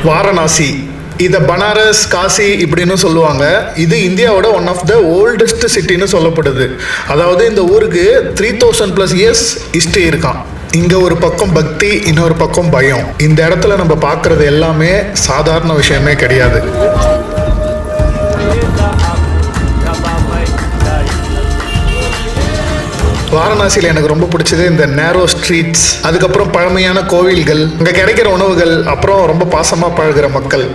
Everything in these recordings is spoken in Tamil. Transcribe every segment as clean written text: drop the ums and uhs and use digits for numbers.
வாரணாசி, இதை பனாரஸ், காசி இப்படின்னு சொல்லுவாங்க. இது இந்தியாவோட ஒன் ஆஃப் த ஓல்டஸ்ட் சிட்டின்னு சொல்லப்படுது. அதாவது இந்த ஊருக்கு 3000+ இயர்ஸ் ஹிஸ்ட்ரி இருக்கான். இங்கே ஒரு பக்கம் பக்தி, இன்னொரு பக்கம் பயம். இந்த இடத்துல நம்ம பார்க்குறது எல்லாமே சாதாரண விஷயமே கிடையாது. வாரணாசியில் எனக்கு ரொம்ப பிடிச்சது இந்த நேரோ ஸ்ட்ரீட்ஸ், அதுக்கப்புறம் பழமையான கோவில்கள், இங்கே கிடைக்கிற உணவுகள், அப்புறம் ரொம்ப பாசமாக பழகிற மக்கள்.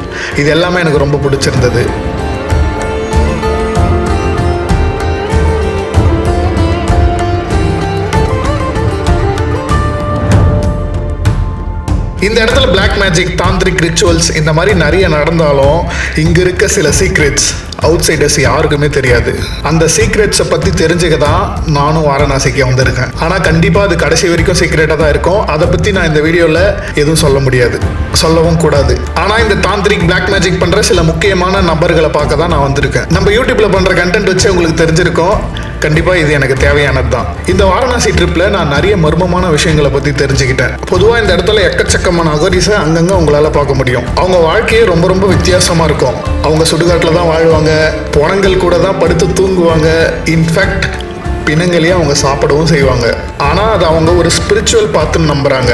இது எல்லாமே எனக்கு ரொம்ப பிடிச்சிருந்தது. இந்த இடத்துல பிளாக் மேஜிக், தாந்திரிக் ரிச்சுவல்ஸ் இந்த மாதிரி நிறைய நடந்தாலும் இங்கே இருக்க சில சீக்ரெட்ஸ் அவுட் சைடர்ஸ் யாருக்குமே தெரியாது. அந்த சீக்ரெட்ஸை பற்றி தெரிஞ்சுக்க தான் நானும் வாரணாசிக்கு வந்திருக்கேன். ஆனால் கண்டிப்பாக அது கடைசி வரைக்கும் சீக்ரெட்டாக தான் இருக்கும். அதை பற்றி நான் இந்த வீடியோவில் எதுவும் சொல்ல முடியாது, சொல்லவும் கூடாது. ஆனால் இந்த தாந்திரிக், பிளாக் மேஜிக் பண்ணுற சில முக்கியமான நபர்களை பார்க்க தான் நான் வந்திருக்கேன். நம்ம யூடியூப்பில் பண்ணுற கண்டென்ட் வச்சு உங்களுக்கு தெரிஞ்சிருக்கோம். கண்டிப்பாக இது எனக்கு தேவையானது தான். இந்த வாரணாசி ட்ரிப்பில் நான் நிறைய மர்மமான விஷயங்களை பற்றி தெரிஞ்சுக்கிட்டேன். பொதுவாக இந்த இடத்துல எக்கச்சக்கமான அகோரிஸை அங்கங்கே உங்களால் பார்க்க முடியும். அவங்க வாழ்க்கையே ரொம்ப ரொம்ப வித்தியாசமாக இருக்கும். அவங்க சுடுகாட்டில் தான் வாழ்வாங்க, பிணங்கள் கூட தான் படுத்து தூங்குவாங்க. இன்ஃபேக்ட் பிணங்களையே அவங்க சாப்பிடவும் செய்வாங்க. ஆனால் அது அவங்க ஒரு ஸ்பிரிச்சுவல் பாத்துன்னு நம்புகிறாங்க.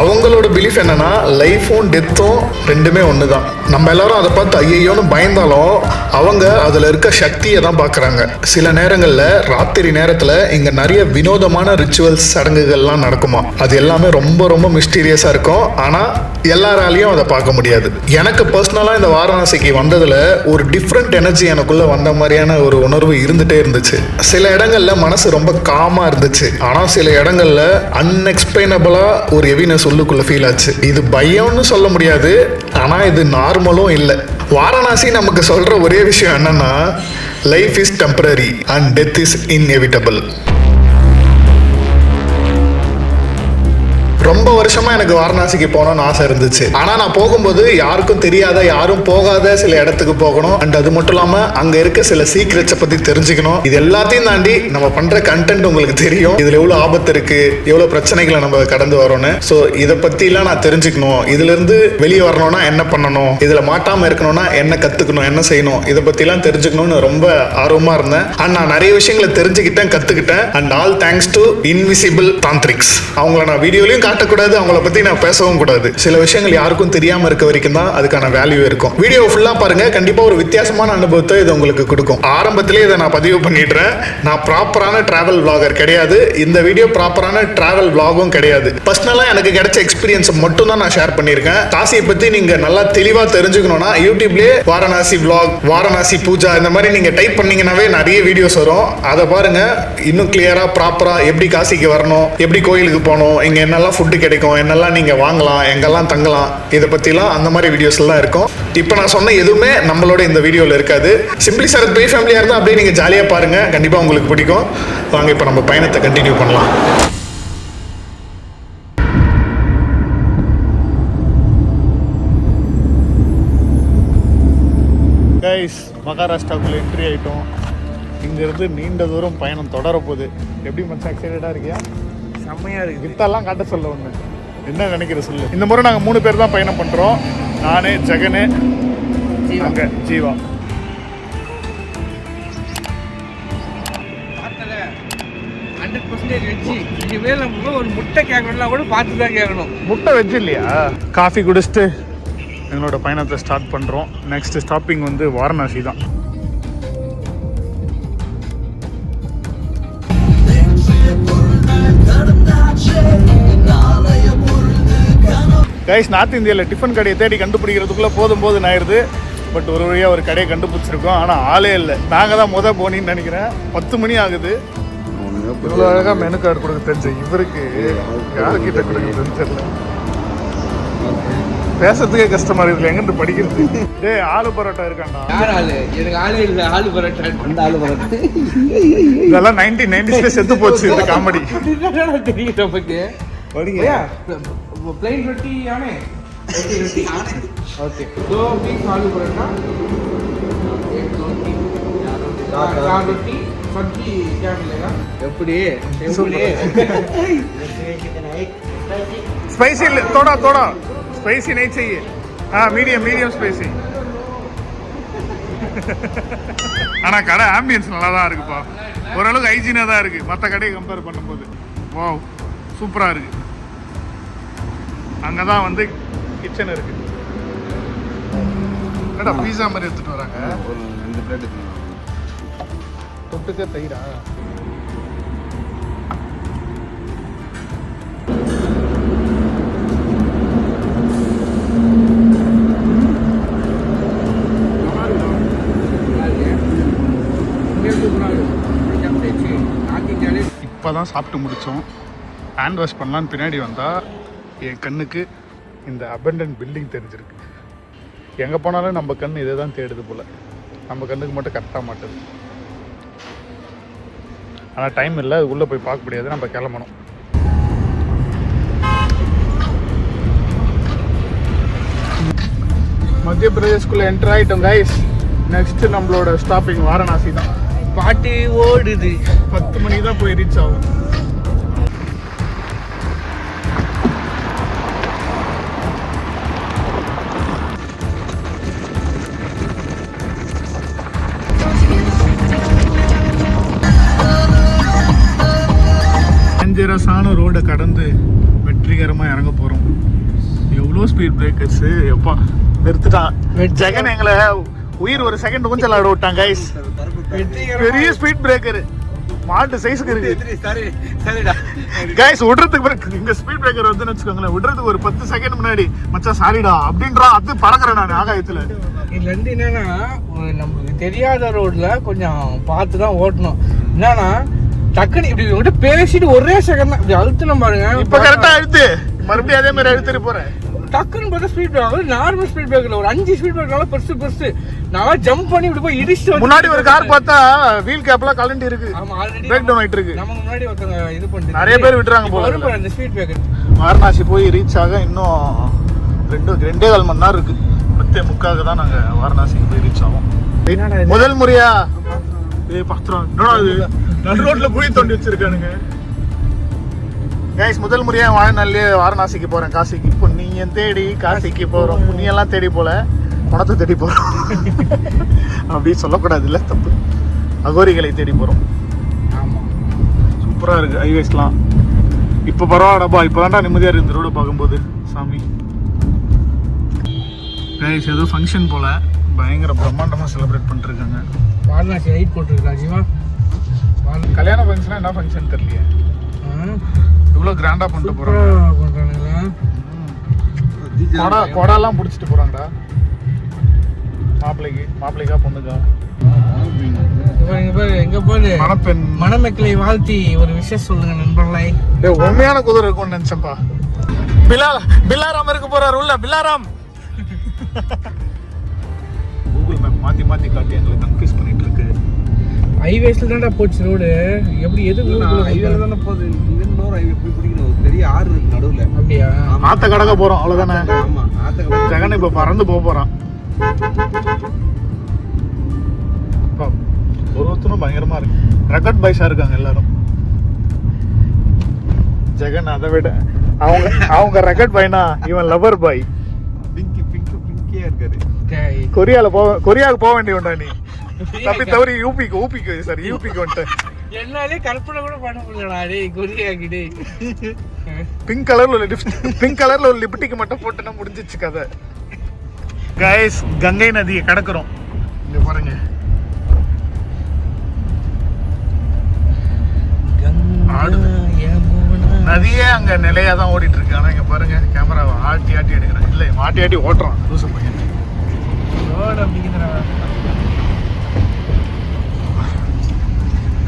அவங்களோட பிலீஃப் என்னன்னா லைஃப்பும் டெத்தும் ரெண்டுமே ஒன்று தான். நம்ம எல்லாரும் அதை பார்த்து ஐயோன்னு பயந்தாலும் அவங்க அதில் இருக்க சக்தியை தான் பார்க்குறாங்க. சில நேரங்களில் ராத்திரி நேரத்தில் இங்கே நிறைய வினோதமான ரிச்சுவல்ஸ், சடங்குகள்லாம் நடக்குமா. அது எல்லாமே ரொம்ப ரொம்ப மிஸ்டீரியஸாக இருக்கும். ஆனால் எல்லாராலையும் அதை பார்க்க முடியாது. எனக்கு பர்சனலாக இந்த வாரணாசிக்கு வந்ததில் ஒரு டிஃப்ரெண்ட் எனர்ஜி எனக்குள்ளே வந்த மாதிரியான ஒரு உணர்வு இருந்துகிட்டே இருந்துச்சு. சில இடங்களில் மனசு ரொம்ப காமாக இருந்துச்சு. ஆனால் சில இடங்களில் அன்எக்ஸ்பிளைனபிளாக ஒரு ஹெவினஸ் உள்ளுக்குள்ள ஃபீல் ஆச்சு. இது பயம்னு சொல்ல முடியாது, ஆனா இது நார்மலும் இல்லை. வாரணாசி நமக்கு சொல்ற ஒரே விஷயம் என்னன்னா, life is temporary and death is inevitable. ரொம்ப வருஷமா எனக்கு வாரணாசிக்கு போகணும்னு ஆசை இருந்துச்சு. ஆனா நான் போகும்போது யாருக்கும் தெரியாத, யாரும் போகாத சில இடத்துக்கு போகணும். அண்ட் அது மட்டும் இல்லாம அங்க இருக்க சில சீக்ரெட்ஸை பத்தி தெரிஞ்சுக்கணும். இது எல்லாத்தையும் தாண்டி நம்ம பண்ற கண்டென்ட் உங்களுக்கு தெரியும், இதுல எவ்வளவு ஆபத்து இருக்கு, எவ்வளவு பிரச்சனைகளை நம்ம கடந்து வரோம்னு. ஸோ இதை பத்தி எல்லாம் நான் தெரிஞ்சுக்கணும். இதுல இருந்து வெளியே வரணும்னா என்ன பண்ணணும், இதுல மாட்டாம இருக்கணும்னா என்ன கத்துக்கணும், என்ன செய்யணும், இதை பத்தி எல்லாம் தெரிஞ்சுக்கணும்னு ரொம்ப ஆர்வமா இருந்தேன். அண்ட் நான் நிறைய விஷயங்களை தெரிஞ்சுக்கிட்டேன், கத்துக்கிட்டேன். And all thanks to invisible Thanthriks. அவங்கள நான் வீடியோலையும் காட்டக்கூடாது, அவங்கள பத்தி நான் பேசவும் கூடாது. சில விஷயங்கள் யாருக்கும் தெரியாம இருக்க வரைக்கும் தான் அதுக்கான வேல்யூ இருக்கும். வீடியோ ஃபுல்லா பாருங்க, கண்டிப்பா ஒரு வித்தியாசமான அனுபவத்தை இது உங்களுக்கு கொடுக்கும். ஆரம்பத்திலே இதை நான் பதிவு பண்ணிடுறேன், நான் ப்ராப்பரான டிராவல் விளாகர் கிடையாது. இந்த வீடியோ ப்ராப்பரான டிராவல் விளாகும் கிடையாது. பர்சனலா எனக்கு கிடைச்ச எக்ஸ்பீரியன்ஸ் மட்டும் தான் நான் ஷேர் பண்ணியிருக்கேன். காசியை பத்தி நீங்க நல்லா தெளிவா தெரிஞ்சுக்கணும்னா யூடியூப்லயே வாரணாசி விளாக், வாரணாசி பூஜா இந்த மாதிரி நீங்க டைப் பண்ணீங்கன்னாவே நிறைய வீடியோஸ் வரும். அதை பாருங்க, இன்னும் கிளியரா ப்ராப்பரா எப்படி காசிக்கு வரணும், எப்படி கோயிலுக்கு போகணும், இங்க என்னெல்லாம் ஃபுட்டு கிடைக்கும், என்னெல்லாம் நீங்க வாங்கலாம், எங்கெல்லாம் தங்கலாம், இதை பத்திலாம் அந்த மாதிரி வீடியோஸ்லாம் இருக்கும். இப்போ நான் சொன்ன எதுவுமே நம்மளோட இந்த வீடியோவில் இருக்காது. சிம்பிளி சரத் பெரிய ஃபேமிலியாக இருந்தால் அப்படியே நீங்கள் ஜாலியாக பாருங்க, கண்டிப்பாக உங்களுக்கு பிடிக்கும். வாங்க இப்போ நம்ம பயணத்தை கண்டினியூ பண்ணலாம். கைஸ், மகாராஷ்டிராவுக்குள்ள என்ட்ரி ஆகிட்டோம். இங்கேருந்து நீண்ட தூரம் பயணம் தொடரப்போகுது. எப்படி மச்சான், எக்ஸைட்டடாக இருக்கியா? செம்மையாக இருக்குது. கிட்டெல்லாம் காட்ட சொல்ல ஒன்று என்ன நினைக்கிற சொல்லு. இந்த முறை நாங்கள் 3 பேர் தான் பயணம் பண்ணுறோம். நான், ஜெகனு, அங்கே ஜீவா. ஒரு முட்டை கேட்கணும்னா கூட பார்த்து தான் கேட்கணும். முட்டை வெஜ் இல்லையா? காஃபி குடிச்சிட்டு எங்களோட பயணத்தை ஸ்டார்ட் பண்ணுறோம். நெக்ஸ்ட் ஸ்டாப்பிங் வந்து வாரணாசி தான். கைஸ், நார்த் இந்தியாவில் டிஃபன் கடையை தேடி கண்டுபிடிக்கிறதுக்குள்ளே போதும் ஆயிடுது. பட் ஒரு வழியாக ஒரு கடையை கண்டுபிடிச்சிருக்கோம். ஆனால் ஆளே இல்லை. நாங்கள் தான் போனின்னு நினைக்கிறேன். 10 மணி ஆகுது. இவ்வளோ அழகாக மெனு கார்டு கொடுக்க தெரிஞ்ச இவருக்கு யாருக்கிட்ட கொடுக்க தெரியல. பேசுறதுக்கே கஷ்டமா இருக்குது, எங்கிருந்து படிக்கிறது. டேய், ஆலு பரோட்டா இருக்காண்டா. எனக்கு ஆளு இல்லை, ஆலு பரோட்டா. அந்த ஆலு பரோட்டா இதெல்லாம் 1990s செத்து போச்சு இந்த காமெடி. தெரியும் நமக்கு. प्लेन रोटी आने रोटी आने ओके 2 पीस आलू पराठा 1 2 3 4 रोटी सब्जी क्या मिलेगा எப்படி स्पाइसी थोड़ा स्पाइसी नहीं चाहिए மீடியம் ஸ்பைசி. ஆனால் கடை ஆம்பியன்ஸ் நல்லா தான் இருக்குப்பா. ஓரளவுக்கு ஹைஜீனாக தான் இருக்குது மற்ற கடையை கம்பேர் பண்ணும்போது. வாவ், சூப்பராக இருக்குது. அங்கே தான் வந்து கிச்சன் இருக்குது. என்னடா பீஸா மாதிரி எடுத்துகிட்டு வராங்க. ஒரு 2 பிளேட் தொட்டுக்க தயிரா? இப்போ தான் சாப்பிட்டு முடித்தோம். ஹேண்ட் வாஷ் பண்ணலான்னு பின்னாடி வந்தால் என் கண்ணுக்கு இந்த அபண்டன்ட் பில்டிங் தெரிஞ்சிருக்கு. எங்கே போனாலும் நம்ம கண் இதை தான் தேடுது போல். நம்ம கண்ணுக்கு மட்டும் கரெக்டாக மாட்டுது. ஆனால் டைம் இல்லை, உள்ளே போய் பார்க்க முடியாது. நம்ம கிளம்பணும். மத்திய பிரதேஷ்குள்ளே என்டர் ஆகிட்டோம் கைஸ். நெக்ஸ்ட்டு நம்மளோட ஸ்டாப்பிங் வாரணாசி தான். பாட்டு ஓடுது. 10 மணிக்கு தான் போய் ரீச் ஆகும். டேஞ்சரஸான ரோடை கடந்து வெற்றிகரமாக இறங்க போகிறோம். எவ்வளோ ஸ்பீட் பிரேக்கர்ஸு எப்பா நிறுத்துட்டான் ஜெகன். எங்களை உயிர் ஒரு செகண்ட் கொஞ்சம் விளாட விட்டாங்க கைஸ். பெரிய ஸ்பீட் பிரேக்கர் மாட்டு சைஸுக்கு இருக்கு கைஸ். விடுறதுக்கு பிறகு இங்க ஸ்பீட் பிரேக்கர் வந்து வச்சுக்கோங்களேன், விடுறதுக்கு ஒரு 10 செகண்ட் முன்னாடி மச்சான் சாரிடா அப்படின்றா. அது பறக்குறேன் நான் ஆகாயத்துல. இதுல இருந்து என்னன்னா, நமக்கு தெரியாத ரோட்ல கொஞ்சம் பார்த்து தான் ஓட்டணும். என்னன்னா டக்குன்னு இப்படி விட்டு பேசிட்டு ஒரே செகண்ட் தான் இப்படி அழுத்தணும் பாருங்க. இப்ப கரெக்டா அழுத்து, மறுபடியும் அதே மாதிரி அழுத்துட்டு போறேன். டக்குன்னு பார்த்தா ஸ்பீட் பிரேக்கர் நார்மல் ஸ்பீட் பிரேக்கர்ல ஒரு 5 ஸ்பீட் பிரேக்கர்ல பெருசு நான் ஜம்ப் பண்ணி இப்படி போய் இடிச்சு. முன்னாடி ஒரு கார் பார்த்தா வீல் கேப்லாம் கலண்டி இருக்கு. ஆமா, ஆல்ரெடி பிரேக் டவுன் ஆயிட்டு இருக்கு. நம்ம முன்னாடி ஒருத்தங்க இது பண்ணிட்டு நிறைய பேர் விட்டுறாங்க போல. அந்த ஸ்பீட் பிரேக்கர் வாரணாசி போய் ரீச் ஆக இன்னும் 2.25 மணி நேரம் இருக்கு. 10:45 தான் நாங்க வாரணாசிக்கு போய் ரீச் ஆகும். முதல் முறையா பாத்திரம் நடு ரோட்ல குழி தோண்டி வச்சிருக்கானுங்க கைஸ். முதல் முறையா வாழ்நாள்லயே வாரணாசிக்கு போறேன், காசிக்கு. புண்ணியம் தேடி காசிக்கு போறோம். புண்ணியெல்லாம் தேடி போல, பணத்தை தேடி போறோம். அப்படி சொல்லக்கூடாது, இல்ல தப்பு. அகோரிகளை தேடி போறோம். சூப்பரா இருக்கு ஹைவேஸ்லாம். இப்ப பரவாயில்லப்பா, இப்பதான்டா நிம்மதியா இருக்கு இந்த ரோட பார்க்கும்போது. சாமி கைஸ், ஏதோ ஃபங்க்ஷன் போல பயங்கர பிரம்மாண்டமா செலிப்ரேட் பண்ணிட்டு இருக்காங்க. வாரணாசி ரைட் போட்டுருக்கா ஜீவா. கல்யாண ஃபங்க்ஷனா என்ன ஃபங்க்ஷன் தெரியலையே, இவ்வளவு கிராண்டா பண்ணிட்டு போறாங்க. கொடாலாம் புடிச்சிட்டு போறான்டா மாப்பிள்ளைக்கா பொண்ணுக்கா. எங்க போது மணப்பெண் மணமக்களை வாழ்த்தி ஒரு விஷயம் சொல்லுங்க நண்பர்களே. உண்மையான குதிரை இருக்கும்னு நினைச்சப்பா. பில்லாராம் இருக்க போறாரு உள்ள. பில்லாராம் கூகுள் மேப் மாத்தி காட்டி எங்களை கன்ஃபியூஸ் பண்ணிட்டு இருக்கு. ஹைவேஸ்ல தான்டா போச்சு ரோடு. எப்படி எது ஹைவேல தானே போகுது. இன்னொரு ஹைவே போய் பிடிக்கணும். ஒரு பெரிய ஆறு இருக்கு நடுவுல. அப்படியா? ஆத்த கடக்க போறோம் அவ்வளவுதானே. ஆமா, ஆத்த ஜெகன் இப்ப பறந்து போறான். ஒருத்தனும் பயங்கரமா இருக்கு. ரெக்கார்ட் பாய்ஸா இருக்காங்க எல்லாரும். ஜெகன் அதை விட அவங்க ரெக்கார்ட் பாய்னா, இவன் லவர் பாய். பிங்கியா இருக்காரு. கொரியாவுக்கு போக வேண்டியவன்டா நீ. தவறி யூபிக்கு வந்துட்ட. என்னாலே கற்பனை கூட பண்ண முடியலடா டேய் கொரியாக்கு டேய். பிங்க் கலர்ல ஒரு லிப்டிக் மட்டும் போட்டுனா முடிஞ்சிச்சு கதை. கைஸ், கங்கை நதியை கடக்குறோம். இங்க பாருங்க, நதியே அங்க நிலையா தான் ஓடிட்டு இருக்கு. ஆனா இங்க பாருங்க, கேமராவை ஆட்டி எடுக்கிறேன். இல்ல ஆட்டி ஓட்டுறான் லூசு பையன்.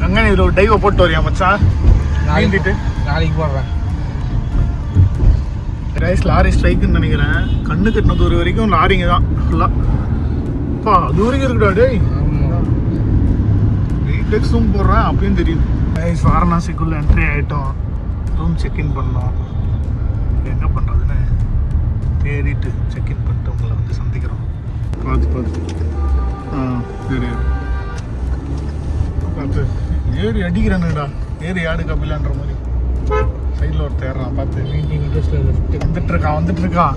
கங்கை இதுல ஒரு டைவை போட்டு வரியா மச்சான்? நாளைக்கு போடுறேன். ரைஸ் லாரி ஸ்ட்ரைக்குன்னு நினைக்கிறேன். கண்ணு கட்டின தூரம் வரைக்கும் லாரிங்க தான் ஃபுல்லா. அப்பா அது வரைக்கும் இருக்குடா டேய். வெயிட்டெக்ஸும் போடுறேன் அப்பயும் தெரியும். ரைஸ் வாரணாசிக்குள்ள என்ட்ரி ஆகிட்டோம். ரூம் செக்இன் பண்ணோம். என்ன பண்ணுறதுன்னு தேடிட்டு செக்இன் பண்ணிட்டு உங்களை வந்து சந்திக்கிறோம். பார்த்து சரி பார்த்து ஏறி அடிக்கிறானுடா. ஏறி ஆடு கபிலான்ற மாதிரி சைடில் ஒரு தேடுறான். பார்த்து வந்துட்டு இருக்கான்.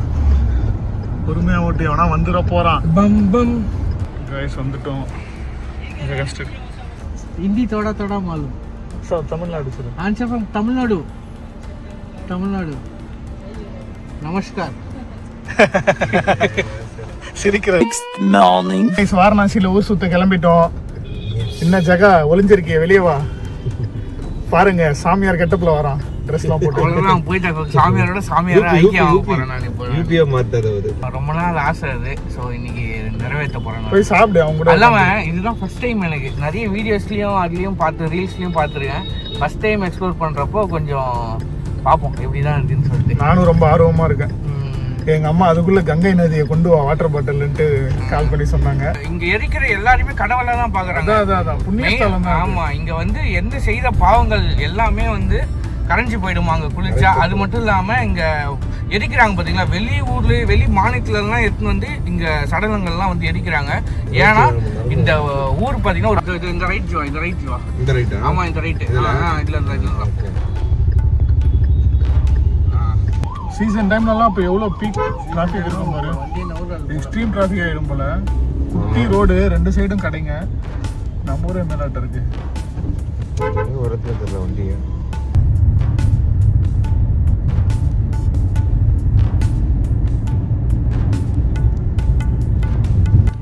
பொறுமையா ஓட்டு எவனா வந்துட போறான். बम बम கைஸ் வந்துட்டோம். हिंदी थोड़ा थोड़ा मालूम. Tamil Nadu sir. Answer from Tamil Nadu. Tamil Nadu. नमस्कार. சிரிக்கிற கைஸ் வாரணாசியில ஊர் சுத்த கிளம்பிட்டோம். என்ன ஜகா ஒளிஞ்சிருக்கே, வெளியே வா. பாருங்க சாமியார் கெட்டப்ல வரான், ட்ரெஸ்லாம் போட்டு. அவ்வளவுதான் போயிட்டாங்க. சாமியாரோட சாமியாரா ஐக்கியம் ஆக போறேன் நான் இப்போ. யூபியா மாத்தாது அவரு. ரொம்ப நாள் ஆசை அது. ஸோ இன்னைக்கு நிறைவேற்ற போறேன் நான். போய் சாப்பிடு அவங்க கூட. அல்லாம இதுதான் ஃபர்ஸ்ட் டைம் எனக்கு. நிறைய வீடியோஸ்லயும் அதுலயும் பார்த்து ரீல்ஸ்லயும் பார்த்துருக்கேன். ஃபர்ஸ்ட் டைம் எக்ஸ்ப்ளோர் பண்றப்போ கொஞ்சம் பார்ப்போம் எப்படிதான் இருக்குன்னு சொல்லிட்டு. நானும் ரொம்ப ஆர்வமா இருக்கேன். எங்க அம்மா அதுக்குள்ள கங்கை நதியை கொண்டு வா வாட்டர் பாட்டில்ன்ட்டு கால் பண்ணி சொன்னாங்க. இங்க இருக்கிற எல்லாருமே கடவுளா தான் பாக்குறாங்க. அதான் புண்ணியஸ்தலம் தான். ஆமா, இங்க வந்து எந்த செய்த பாவங்கள் எல்லாமே வந்து கரைஞ்சு போயிடுமா அங்க குளிச்சா. அது மட்டும் இல்லாம இங்க எரிக்கிறாங்க பாத்தீங்களா, வெளி ஊர்ல வெளி மாநிலத்துல எல்லாம் எடுத்துன்னு வந்து இங்க சடலங்கள்லாம் வந்து எரிக்கிறாங்க. ஏன்னா இந்த ஊர் பாத்தீங்கன்னா ஒரு இந்த ரைட் ஜோ, இந்த ரைட் ஜோ, இந்த ரைட்டா? ஆமா இந்த ரைட். இல்ல சீசன் டைம்லலாம் இப்போ எவ்வளோ பீக் டிராஃபிக் இருக்கும் பாரு. எக்ஸ்ட்ரீம் டிராஃபிக் ஆகிடும் போல. குட்டி ரோடு, 2 சைடும் கடைங்க. நம்ம ஊரே மேலாட்டம் இருக்கு. உரத்துல தெரியல வண்டியா.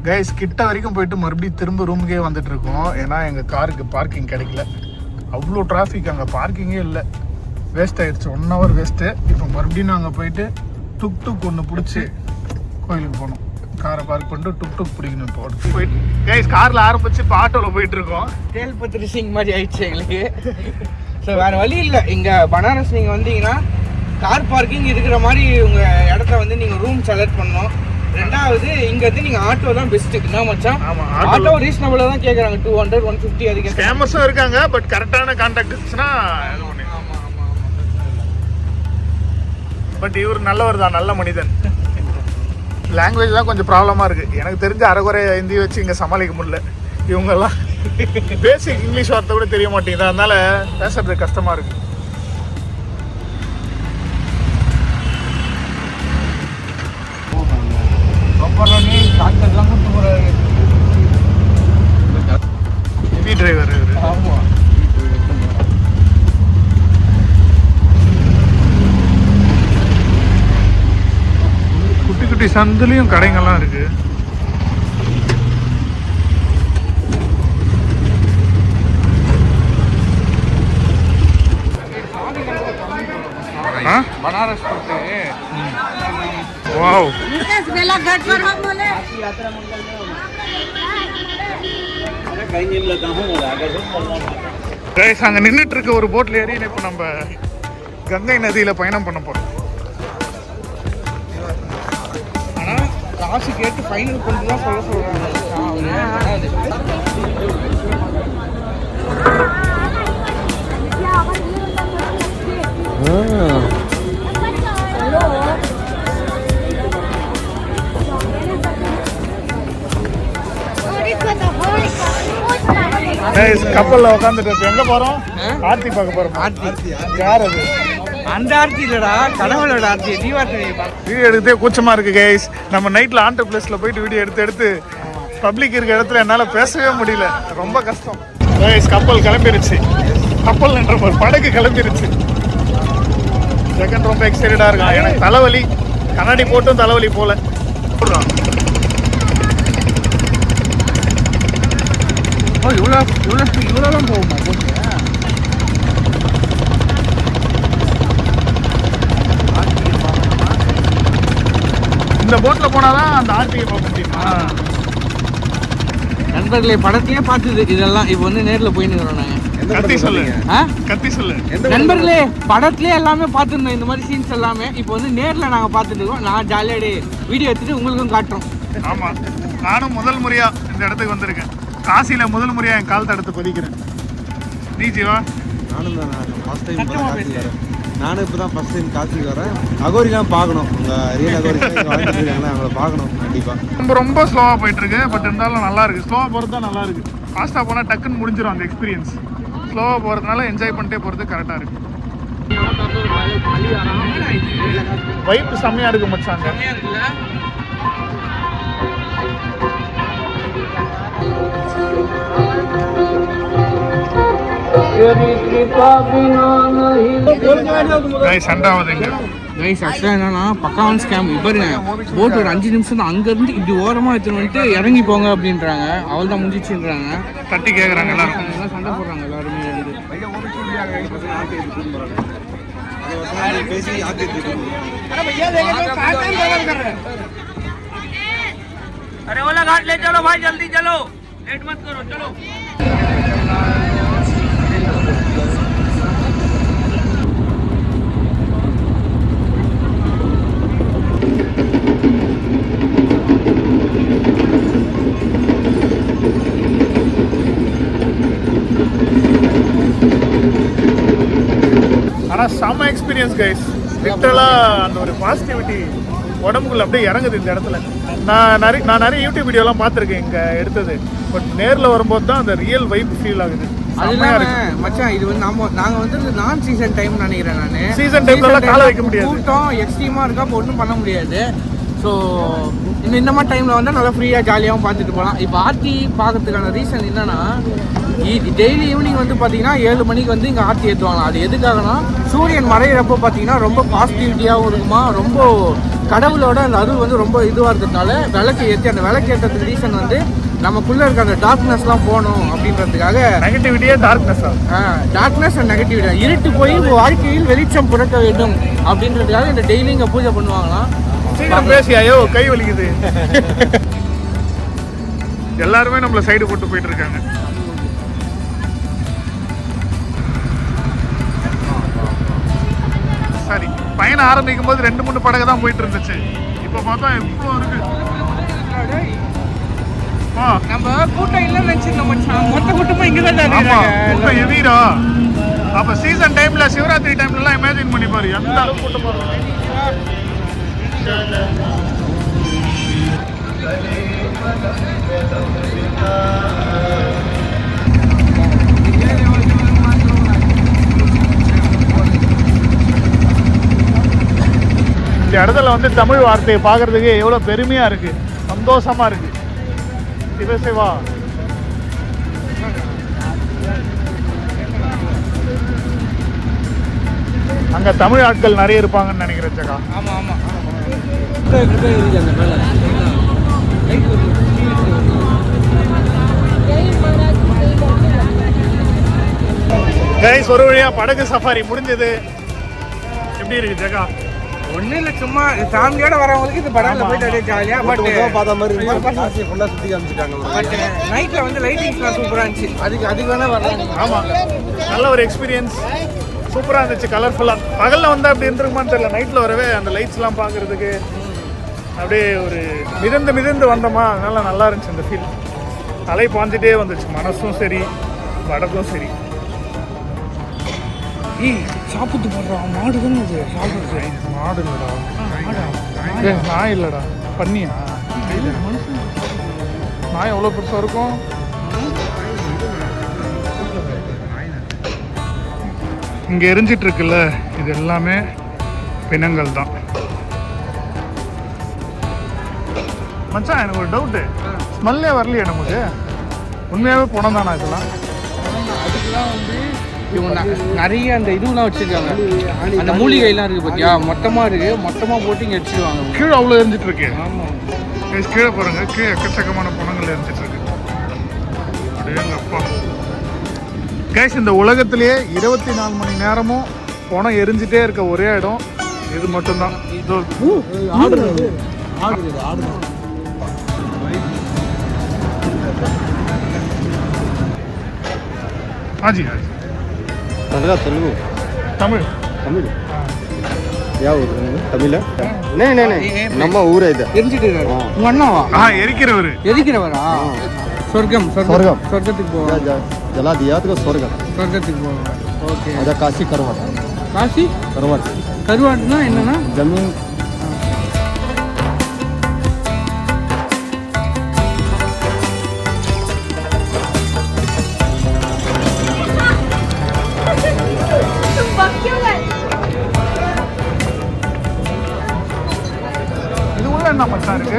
கைஸ் கிட்ட வரைக்கும் போயிட்டு மறுபடியும் திரும்ப ரூமுக்கே வந்துட்டு இருக்கோம். ஏன்னா எங்கள் காருக்கு பார்க்கிங் கிடைக்கல. அவ்வளோ டிராஃபிக், அங்கே பார்க்கிங்கே இல்லை. வேஸ்ட் ஆயிடுச்சு, 1 hour வேஸ்ட்டு. இப்போ மறுபடியும் நாங்கள் போயிட்டு டுக் ஒன்று பிடிச்சி கோயிலுக்கு போகணும். காரை பார்க் பண்ணிட்டு டுக் பிடிக்கணும். இப்போ போயிட்டு கைஸ் காரில் ஆரம்பிச்சு இப்போ ஆட்டோவில் போயிட்டு இருக்கோம். தேல்பத்ரி சிங் மாதிரி ஆயிடுச்சு எங்களுக்கு. ஸோ வேறு வழி இல்லை. இங்கே பனாரஸ் நீங்கள் வந்தீங்கன்னா கார் பார்க்கிங் இருக்கிற மாதிரி உங்கள் இடத்த வந்து நீங்கள் ரூம் செலக்ட் பண்ணணும். ரெண்டாவது இங்க இருந்து நீங்க ஆட்டோ தான் பெஸ்ட். என்ன மச்சான்? ஆமா, ஆட்டோ ரீசனபிளா தான் கேக்குறாங்க. 200 150 அதுக்கு ஸ்கேமர்ஸும் இருக்காங்க. பட் கரெக்டான கான்டாக்ட் இருந்துச்சுன்னா பட் இவர் நல்லவர் தான், நல்ல மனிதன். லாங்குவேஜ் தான் கொஞ்சம் ப்ராப்ளமாக இருக்குது. எனக்கு தெரிஞ்ச அரைக்குறை ஹிந்தி வச்சு இங்கே சமாளிக்க முடியல. இவங்கெல்லாம் பேசிக் இங்கிலீஷ் வார்த்தை கூட தெரிய மாட்டேங்குது. அதனால பேசுறது கஷ்டமாக இருக்குது. டாக்டர்லாம் கூட்டு போறாரு. ஹெவி டிரைவர் இவர். ஆமா, குட்டி சந்துலையும் கடைங்கள்லாம் இருக்கு. பனாரஸ் போட்டு வாவ். கைஸ் அங்கே நின்றுட்டு இருக்க ஒரு போட்ல ஏறி இப்போ நம்ம கங்கை நதியில பயணம் பண்ண போறோம். ஆனால் காசு கேட்டு ஃபைனல் கொண்டு தான் சொல்ல சொல்றாங்க. கப்பல்ல உட்காந்துட்டு எங்க போறோம்? ஆர்த்தி பார்க்க போறோம். ஆர்த்தி யார் அது? அந்த ஆர்த்தி இல்லடா, கடவுளோட ஆர்த்தி. தீபாவளி வீடியோ எடுத்தே கூச்சமா இருக்கு கைஸ். நம்ம நைட்ல ஆண்டர் பிளேஸ்ல போயிட்டு வீடியோ எடுத்து பப்ளிக் இருக்க இடத்துல என்னால பேசவே முடியல. ரொம்ப கஷ்டம். கைஸ் கப்பல் கிளம்பிருச்சு. கப்பல் என்ற ஒரு படகு கிளம்பிருச்சு. செகண்ட் ரொம்ப எக்ஸைட்டடா இருக்கான். எனக்கு தலைவலி, கண்ணாடி போட்டும் தலைவலி போல. இவ்வளோலாம் போகுமா போட்டு? இந்த போட்ல போனாதான் அந்த ஆர்த்தியை பார்க்க முடியுமா? நண்பர்களே, படத்தையே பார்த்தது இதெல்லாம் இப்போ வந்து நேரில் போயின்னு இருக்கிறோம் நாங்கள். கத்தி சொல்லு. கத்தி சொல்லு. நண்பர்களே, படத்துலேயே எல்லாமே பார்த்துருந்தோம் இந்த மாதிரி சீன்ஸ் எல்லாமே. இப்போ வந்து நேரில் நாங்கள் பார்த்துட்டு இருக்கோம். நான் ஜாலியாக வீடியோ எடுத்துட்டு உங்களுக்கும் காட்டுறோம். ஆமா, நானும் முதல் முறையா இந்த இடத்துக்கு வந்திருக்கேன். காசியில முதல் முறையா என் கால் தடத்தை பதிக்கிறேன். நீ ஜீவா? நானும் தான் ஃபர்ஸ்ட் டைம் காசி வரேன். நானும் இப்போ தான் ஃபர்ஸ்ட் டைம் காசிக்கு வரேன். அகோரிலாம் பார்க்கணும். உங்கள் ரியல் அகோரி வாழ்ந்துட்டு இருக்காங்களா, அவங்கள பார்க்கணும் கண்டிப்பாக. ரொம்ப ஸ்லோவாக போயிட்டு இருக்கு. பட் இருந்தாலும் நல்லா இருக்கு. ஸ்லோவாக போகிறது தான் நல்லா இருக்கு. ஃபாஸ்ட்டாக போனால் டக்குன்னு முடிஞ்சிடும் அந்த எக்ஸ்பீரியன்ஸ். ஸ்லோவாக போகிறதுனால என்ஜாய் பண்ணிட்டே போகிறது கரெக்டாக இருக்கு. வைப்பு செம்மையாக இருக்கு மச்சாங்க. சண்டை ஆகுதுங்க. கைஸ் ஆக்சுவலாக என்னன்னா பக்காவான ஸ்கேம். இப்போ போட் ஒரு 5 நிமிஷம் தான் அங்கேருந்து இப்படி ஓரமாக எடுத்துன்னு வந்துட்டு இறங்கி போங்க அப்படின்றாங்க. அவள் தான் முடிச்சுன்றாங்க. தட்டி கேட்குறாங்க எல்லாரும். எல்லாம் சண்டை போடுறாங்க எல்லாருமே வந்து. பேசி ஆத்தி अरे वाला घाट ले चलो भाई, जल्दी चलो, लेट मत करो, चलो. ஆனால் செம்ம எக்ஸ்பீரியன்ஸ் கைஸ். லிட்டரலாக அந்த ஒரு பாசிட்டிவிட்டி உடம்புக்குள்ள அப்படியே இறங்குது இந்த இடத்துல. நான் நிறைய யூடியூப் வீடியோலாம் பார்த்துருக்கேன் இங்கே எடுத்தது. பட் நேரில் வரும்போது தான் அந்த ரியல் வைப் ஃபீல் ஆகுது. அது இல்லாமல் மச்சான் இது வந்து நாங்கள் வந்து நான் சீசன் டைம் நினைக்கிறேன். நான் சீசன் டைம்லலாம் கால வைக்க முடியாது. கூட்டம் எக்ஸ்ட்ரீமாக இருக்கா, அப்போ ஒன்றும் பண்ண முடியாது. ஸோ இந்த மாதிரி டைமில் வந்து நல்லா ஃப்ரீயாக ஜாலியாகவும் பார்த்துட்டு போகலாம். இப்போ ஆர்த்தி பார்க்கறதுக்கான ரீசன் என்னன்னா, டெய்லி ஈவினிங் வந்து பார்த்தீங்கன்னா 7 மணிக்கு வந்து இங்கே ஆர்த்தி ஏற்றுவாங்க. அது எதுக்காகனா சூரியன் மறையிறப்போ பார்த்தீங்கன்னா ரொம்ப பாசிட்டிவிட்டியாகவும் இருக்குமா, ரொம்ப கடவுளோட அந்த அருள் வந்து ரொம்ப இதுவாக இருக்கிறதுனால விளக்கு ஏற்றி அந்த விளக்கு ஏற்றதுக்கு ரீசன் வந்து நமக்குள்ளே இருக்க அந்த டார்க்னஸ்லாம் போகணும் அப்படின்றதுக்காக. நெகட்டிவிட்டியே டார்க்னஸ்ஸா? டார்க்னஸ் அண்ட் நெகட்டிவிட்டி, இருட்டு போய் வாழ்க்கையில் வெளிச்சம் புறக்க வேண்டும் அப்படின்றதுக்காக இந்த டெய்லி இங்கே பூஜை பண்ணுவாங்களாம். சீக்கிரம் பேசியாயோ, கை வலிக்குது. எல்லாருமே நம்மள சைடு போட்டு போயிட்டு இருக்காங்க. சரி, பயணம் ஆரம்பிக்கும் போது 2-3 படகு தான் போயிட்டு இருந்துச்சு. இப்போ பார்த்தா எவ்வளோ இருக்கு. நம்ம கூட்டம் இல்லைன்னு நினச்சிருந்தோம் மச்சான், மொத்த கூட்டமாக இங்கே தான் கூட்டம் எதிரா. அப்போ சீசன் டைமில் சிவராத்திரி டைம்லலாம் இமேஜின் பண்ணி பாரு எந்த அளவுக்கு கூட்டம் போடுறோம். இந்த இடத்துல வந்து தமிழ் வார்த்தையை பார்க்கறதுக்கு எவ்வளோ பெருமையாக இருக்குது, சந்தோஷமாக இருக்குது. சிவசிவா. அங்கே தமிழ் ஆட்கள் நிறைய இருப்பாங்கன்னு நினைக்கிறேன் ஜகா. ஆமாம் ஆமாம். கைஸ், ஒரு வழியாக படகு சஃபாரி முடிஞ்சது. எப்படி இருக்கு ஜகா? ஒன்றும் இல்லை, சும்மா ஃபேமிலியோட வரவங்களுக்கு இது படகுல போயிட்டு அப்படியே ஜாலியாக. பட் பார்த்த மாதிரி ஃபுல்லாக சுற்றி காமிச்சிட்டாங்க. பட் நைட்டில் வந்து லைட்டிங்ஸ்லாம் சூப்பராக இருந்துச்சு. அதுக்கு வேணால் வரலாம். ஆமாம், நல்ல ஒரு எக்ஸ்பீரியன்ஸ். சூப்பராக இருந்துச்சு, கலர்ஃபுல்லாக. பகலில் வந்து அப்படி இருந்திருக்குமான்னு தெரியல. நைட்டில் வரவே அந்த லைட்ஸ்லாம் பார்க்குறதுக்கு அப்படியே ஒரு மிதந்து வந்தோமா, அதனால நல்லா இருந்துச்சு அந்த ஃபீல். அலை பாஞ்சிட்டே வந்துச்சு, மனசும் சரி வடக்கும் சரி. சாப்பிட்டு போடுறான் மாடு தானே அது சாப்பிடுறது. மாடு இல்லைடா, நாய் இல்லைடா, பண்ணியா? நாய் எவ்வளோ பெருசாக இருக்கும். இங்கே எரிஞ்சிட்டு இருக்குல்ல, இது எல்லாமே பிணங்கள் தான். மச்சான், எனக்கு ஒரு டவுட்டு, ஸ்மெல்லே வரலையே நமக்கு. உண்மையாகவே பணம் தானா இதெல்லாம்? அதுக்கெல்லாம் வந்து இவங்க நிறைய அந்த இதுலாம் வச்சுருக்காங்க. அந்த மூலிகைலாம் இருக்குது பார்த்தியா, மொத்தமாக போட்டு இங்கே வச்சுருவாங்க. கீழே அவ்வளோ எரிஞ்சிட்டு இருக்கு. ஆமாம், கீழே பாருங்க, கீழே எக்கச்சக்கமான பணங்கள் எரிஞ்சிட்டு இருக்கு. அப்படியே அப்பா கைஸ், இந்த உலகத்திலேயே 24 மணி நேரமும் பணம் எரிஞ்சிட்டே இருக்க ஒரே இடம் இது மட்டும்தான். हाजी हाजी तेलुगु तमिल तमिल ಯಾವ ತಮಿಳ ನೇ ನೇ ನೇ ನಮ್ಮ ಊರೇ ಇದೆ எரிஞ்சிட்டாரு உங்க அண்ணாவா? எரிக்கிறவரா? சொர்க்கம் சொர்க்கம் சொர்க்கத்துக்கு போவா. जला दिया तो स्वर्ग சொர்க்கத்துக்கு போவா. ஓகே. அத காசி கருவாட். காசி கருவாட். கருவாட்னா என்னன்னா ஜமீன். என்ன மச்சா இருக்கு?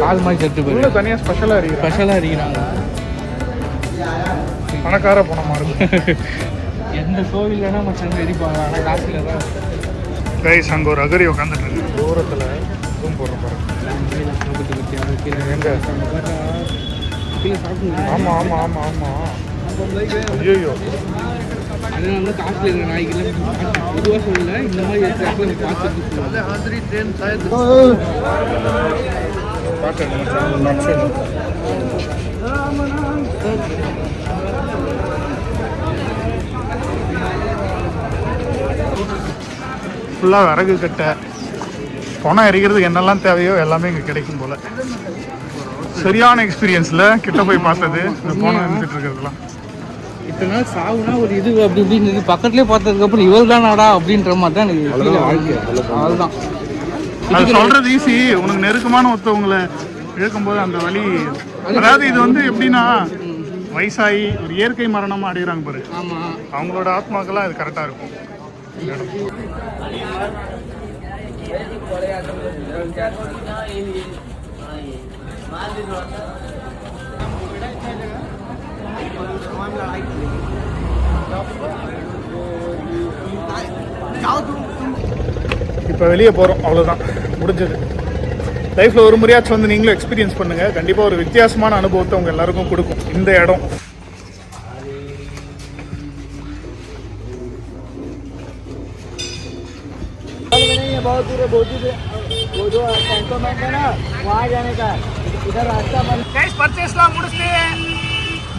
கால் மாதிரி செட்டு போய் தனியாக ஸ்பெஷலாக அடிக்கிறாங்க. பணக்கார பணமாக இருக்கும். எந்த கோவில்னா மச்சான் எரிப்பாங்க, ஆனால் காசில் தான். கைஸ் அங்கே ஒரு அகரி உட்காந்துட்டு இருக்கு தூரத்தில். ரூம் போடுற பாருங்க. எங்கே? கீழே சாப்பிட்டு. ஆமாம் ஆமாம் ஆமாம் ஆமாம். ஐயோ அதனால வந்து காசில் இருக்கிற நாய்க்கெல்லாம் பொதுவாக சொல்லல, இந்த மாதிரி இடத்துல பார்த்து ஃபுல்லாக விறகு கட்டை, பணம் எரிக்கிறதுக்கு என்னெல்லாம் தேவையோ எல்லாமே இங்கே கிடைக்கும் போல். சரியான எக்ஸ்பீரியன்ஸில் கிட்ட போய் பார்த்தது இந்த பணம் இருந்துட்டு இருக்கிறதுலாம். இத்தனை நாள் சாவுனா ஒரு இது அப்படி இப்படின்னு பக்கத்துலேயே பார்த்ததுக்கப்புறம் இவள் தானாடா அப்படின்ற மாதிரி தான் எனக்கு அதுதான். அது சொல்கிறது ஈஸி, உனக்கு நெருக்கமான ஒருத்தவங்களை இழுக்கும்போது அந்த வலி. அதாவது இது வந்து எப்படின்னா வயசாகி ஒரு இயற்கை மரணமாக அடைகிறாங்க பாரு, ஆமாம், அவங்களோட ஆத்மாக்கெல்லாம் இது கரெக்டாக இருக்கும். இப்போ வெளியே போகிறோம், அவ்வளோதான், முடிஞ்சது. லைஃப்பில் ஒரு முறையாச்சும் வந்து நீங்களும் எக்ஸ்பீரியன்ஸ் பண்ணுங்கள். கண்டிப்பாக ஒரு வித்தியாசமான அனுபவத்தை உங்கள் எல்லாருக்கும் கொடுக்கும் இந்த இடம். बहुत दूर है, बहुत दूर है। वो जो कैंटोनमेंट है ना, वहाँ जाने का इधर रास्ता बंद। கைஸ் பர்ச்சேஸ்லாம் முடிச்சுட்டு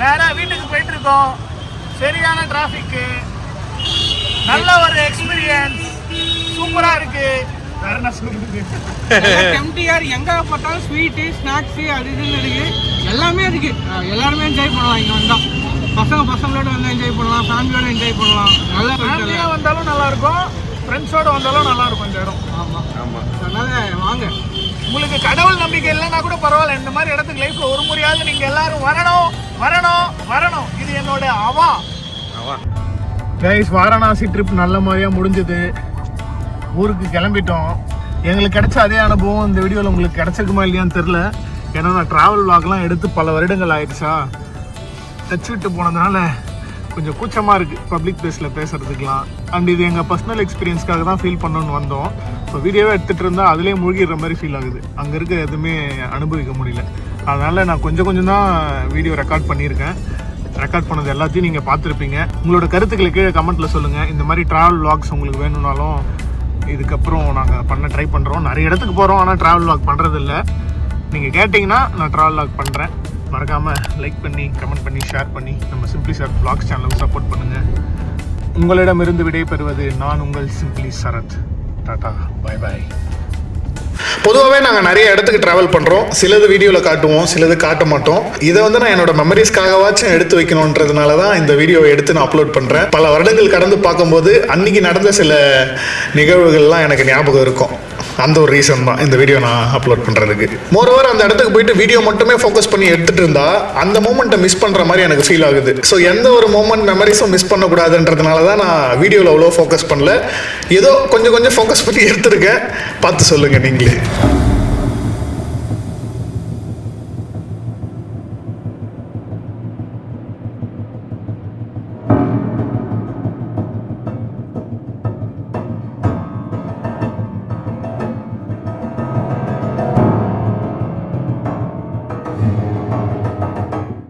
நேராக வீட்டுக்கு போயிட்டு இருக்கோம். சரியான டிராஃபிக்கு, நல்ல ஒரு எக்ஸ்பீரியன்ஸ், சூப்பராக இருக்கு. வேற என்ன சொல்லுது, எம்டிஆர் எங்கே பார்த்தாலும் ஸ்வீட்டு ஸ்நாக்ஸு அது இதுன்னு இருக்கு, எல்லாமே இருக்கு. எல்லாருமே என்ஜாய் பண்ணலாம் இங்கே வந்தால். பசங்களோட வந்து என்ஜாய் பண்ணலாம், ஃபேமிலியோட என்ஜாய் பண்ணலாம். நல்லா ஃபேமிலியாக வந்தாலும் நல்லாயிருக்கும், ஃப்ரெண்ட்ஸோடு வந்தாலும் நல்லாயிருக்கும் இந்த இடம். ஆமாம் ஆமாம், அதனால் வாங்க. உங்களுக்கு கடவுள் நம்பிக்கை இல்லைன்னா கூட பரவாயில்ல, இந்த மாதிரி இடத்துக்கு லைஃப்பில் ஒரு முறையாவது நீங்கள் எல்லாரும் வரணும் வரணும் வரணும். இது என்னோட அவா. கைஸ் வாரணாசி ட்ரிப் நல்ல மாதிரியாக முடிஞ்சது. ஊருக்கு கிளம்பிட்டோம். எங்களுக்கு கிடைச்ச அதே அனுபவம் இந்த வீடியோவில் உங்களுக்கு கிடைச்சிருக்குமா இல்லையான்னு தெரில. ஏன்னா நான் ட்ராவல் vlogலாம் எடுத்து பல வருடங்கள் ஆயிடுச்சா, டச் விட்டு போனதுனால கொஞ்சம் கூச்சமாக இருக்குது பப்ளிக் பிளேஸில் பேசுகிறதுக்கெலாம். அண்ட் இது எங்கள் பர்சனல் எக்ஸ்பீரியன்ஸ்க்காக தான் ஃபீல் பண்ணணும்னு வந்தோம். இப்போ வீடியோவே எடுத்துகிட்டு இருந்தால் அதிலே மூழ்கிடுற மாதிரி ஃபீல் ஆகுது. அங்கே இருக்க எதுவுமே அனுபவிக்க முடியல. அதனால் நான் கொஞ்சம் தான் வீடியோ ரெக்கார்ட் பண்ணியிருக்கேன். ரெக்கார்ட் பண்ணது எல்லாத்தையும் நீங்கள் பார்த்துருப்பீங்க. உங்களோட கருத்துக்களை கீழே கமெண்ட்டில் சொல்லுங்கள். இந்த மாதிரி ட்ராவல் vlogs உங்களுக்கு வேணும்னாலும் இதுக்கப்புறம் நாங்கள் பண்ண ட்ரை பண்ணுறோம். நிறைய இடத்துக்கு போகிறோம், ஆனால் ட்ராவல் vlog பண்ணுறதில்ல. நீங்கள் கேட்டிங்கன்னா நான் ட்ராவல் vlog பண்ணுறேன். மறக்காமல் லைக் பண்ணி கமெண்ட் பண்ணி ஷேர் பண்ணி நம்ம சிம்பிளி சரத் vlogs சேனலுக்கு சப்போர்ட் பண்ணுங்கள். உங்களிடமிருந்து விடைபெறுவது நான் உங்கள் simply Sarath. Tata, bye bye. பொதுவாகவே நாங்கள் நிறைய இடத்துக்கு ட்ராவல் பண்ணுறோம். சிலது வீடியோவில் காட்டுவோம், சிலது காட்ட மாட்டோம். இதை வந்து நான் என்னோட மெமரிஸ்க்காகவாச்சும் எடுத்து வைக்கணுன்றதுனால தான் இந்த வீடியோவை எடுத்து நான் அப்லோட் பண்ணுறேன். பல வருடங்கள் கடந்து பார்க்கும்போது அன்றைக்கி நடந்த சில நிகழ்வுகள்லாம் எனக்கு ஞாபகம் இருக்கும். அந்த ஒரு ரீசன் தான் இந்த வீடியோ நான் அப்லோட் பண்ணுறதுக்கு. மோரோவர் அந்த இடத்துக்கு போயிட்டு வீடியோ மட்டுமே ஃபோக்கஸ் பண்ணி எடுத்துகிட்டு இருந்தால் அந்த மூமெண்ட்டை மிஸ் பண்ணுற மாதிரி எனக்கு ஃபீல் ஆகுது. ஸோ எந்த ஒரு மூமெண்ட் மெமரிஸும் மிஸ் பண்ணக்கூடாதுன்றதுனால தான் நான் வீடியோவில் அவ்வளோ ஃபோக்கஸ் பண்ணல. ஏதோ கொஞ்சம் ஃபோக்கஸ் பண்ணி எடுத்துருக்கேன். பார்த்து சொல்லுங்கள் நீங்களே.